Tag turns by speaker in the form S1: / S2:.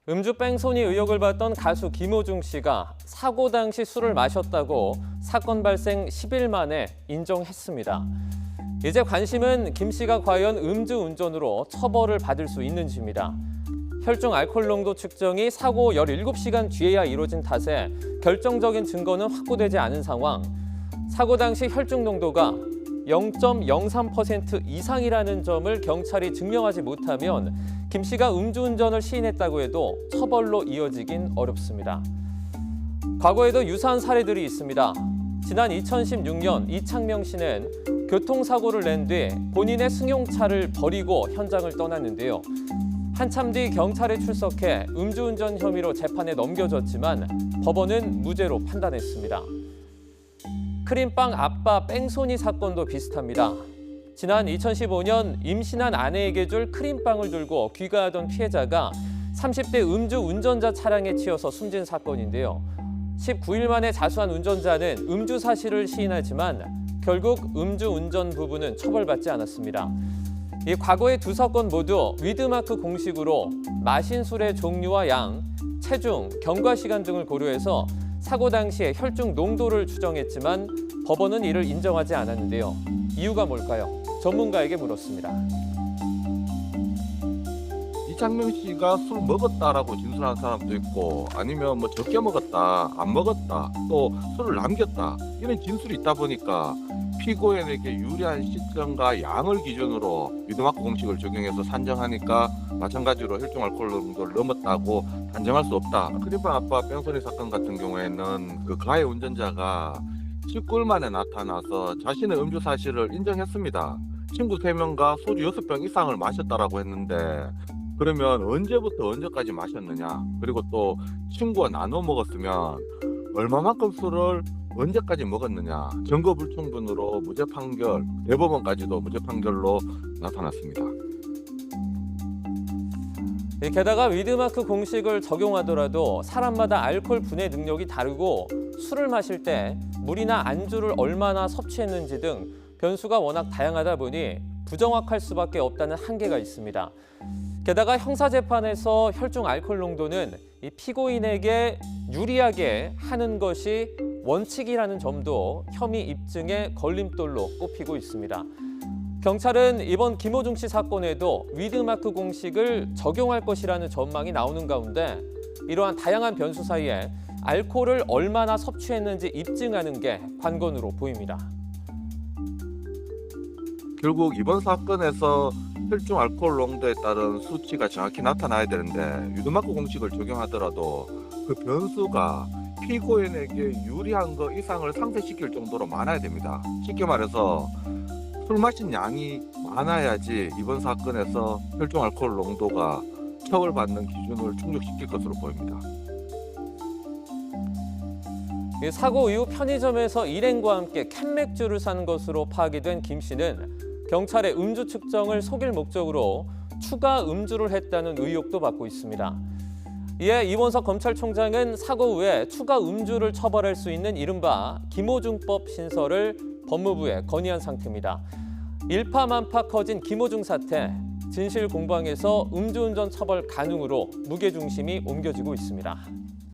S1: 음주 뺑소니 의혹을 받던 가수 김호중 씨가 사고 당시 술을 마셨다고 사건 발생 10일 만에 인정했습니다. 이제 관심은 김 씨가 과연 음주운전으로 처벌을 받을 수 있는지입니다. 혈중 알코올 농도 측정이 사고 17시간 뒤에야 이루어진 탓에 결정적인 증거는 확보되지 않은 상황. 사고 당시 혈중 농도가 0.03% 이상이라는 점을 경찰이 증명하지 못하면 김 씨가 음주운전을 시인했다고 해도 처벌로 이어지긴 어렵습니다. 과거에도 유사한 사례들이 있습니다. 지난 2016년 이창명 씨는 교통사고를 낸 뒤 본인의 승용차를 버리고 현장을 떠났는데요. 한참 뒤 경찰에 출석해 음주운전 혐의로 재판에 넘겨졌지만 법원은 무죄로 판단했습니다. 크림빵 아빠 뺑소니 사건도 비슷합니다. 지난 2015년 임신한 아내에게 줄 크림빵을 들고 귀가하던 피해자가 30대 음주 운전자 차량에 치여서 숨진 사건인데요. 19일 만에 자수한 운전자는 음주 사실을 시인하지만 결국 음주운전 부부는 처벌받지 않았습니다. 이 과거의 두 사건 모두 위드마크 공식으로 마신 술의 종류와 양, 체중, 경과 시간 등을 고려해서 사고 당시의 혈중 농도를 추정했지만 법원은 이를 인정하지 않았는데요. 이유가 뭘까요? 전문가에게 물었습니다.
S2: 이창명 씨가 술 먹었다라고 진술하는 사람도 있고 아니면 뭐 적게 먹었다, 안 먹었다, 또 술을 남겼다 이런 진술이 있다 보니까 피고인에게 유리한 시점과 양을 기준으로 위드마크 공식을 적용해서 산정하니까 마찬가지로 혈중 알코올 농도를 넘었다고 단정할 수 없다. 크림빵 아빠 뺑소니 사건 같은 경우에는 그 가해 운전자가 19일 만에 나타나서 자신의 음주 사실을 인정했습니다. 친구 3명과 소주 6병 이상을 마셨다라고 했는데 그러면 언제부터 언제까지 마셨느냐, 그리고 또 친구와 나눠 먹었으면 얼마만큼 술을 언제까지 먹었느냐, 증거 불충분으로 무죄 판결, 대법원까지도 무죄 판결로 나타났습니다.
S1: 게다가 위드마크 공식을 적용하더라도 사람마다 알코올 분해 능력이 다르고 술을 마실 때 물이나 안주를 얼마나 섭취했는지 등 변수가 워낙 다양하다 보니 부정확할 수밖에 없다는 한계가 있습니다. 게다가 형사재판에서 혈중 알코올 농도는 이 피고인에게 유리하게 하는 것이 원칙이라는 점도 혐의 입증의 걸림돌로 꼽히고 있습니다. 경찰은 이번 김호중 씨 사건에도 위드마크 공식을 적용할 것이라는 전망이 나오는 가운데 이러한 다양한 변수 사이에 알코올을 얼마나 섭취했는지 입증하는 게 관건으로 보입니다.
S2: 결국 이번 사건에서 혈중 알코올 농도에 따른 수치가 정확히 나타나야 되는데 위드마크 공식을 적용하더라도 그 변수가 피고인에게 유리한 것 이상을 상쇄시킬 정도로 많아야 됩니다. 쉽게 말해서 술 마신 양이 많아야지 이번 사건에서 혈중 알코올 농도가 처벌받는 기준을 충족시킬 것으로 보입니다.
S1: 사고 이후 편의점에서 일행과 함께 캔맥주를 산 것으로 파악이 된 김 씨는 경찰의 음주 측정을 속일 목적으로 추가 음주를 했다는 의혹도 받고 있습니다. 이에 이원석 검찰총장은 사고 후에 추가 음주를 처벌할 수 있는 이른바 김호중법 신설을 법무부에 건의한 상태입니다. 일파만파 커진 김호중 사태, 진실 공방에서 음주운전 처벌 가능으로 무게중심이 옮겨지고 있습니다.